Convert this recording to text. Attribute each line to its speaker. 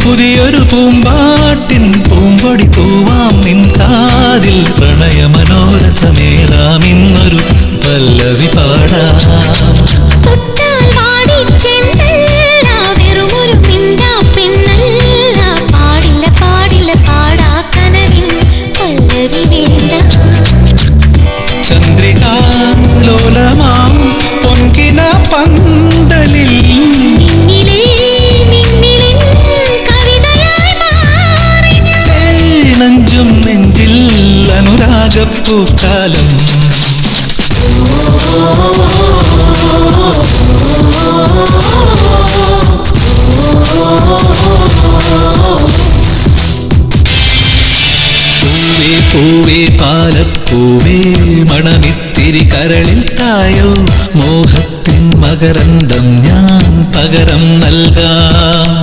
Speaker 1: പുതിയൊരു പൂമ്പാട്ടിൻ പൂമ്പൊടി തൂവാം നിൻ കാതിൽ പ്രണയമനോരഥമേറാം ഇന്നൊരു പല്ലവി പാടാം. ചന്ദ്രികാലോലമാം പൊൻകിന പന്തലിൽ നെഞ്ചും നെഞ്ചിൽ അനുരാഗപ്പൂക്കാലം. പൂവേ പാലപ്പൂവേ മണമിത്തിരി കരളിൽ തായോ മോഹത്തിൻ മകരന്തം ഞാൻ പകരം നൽകാം.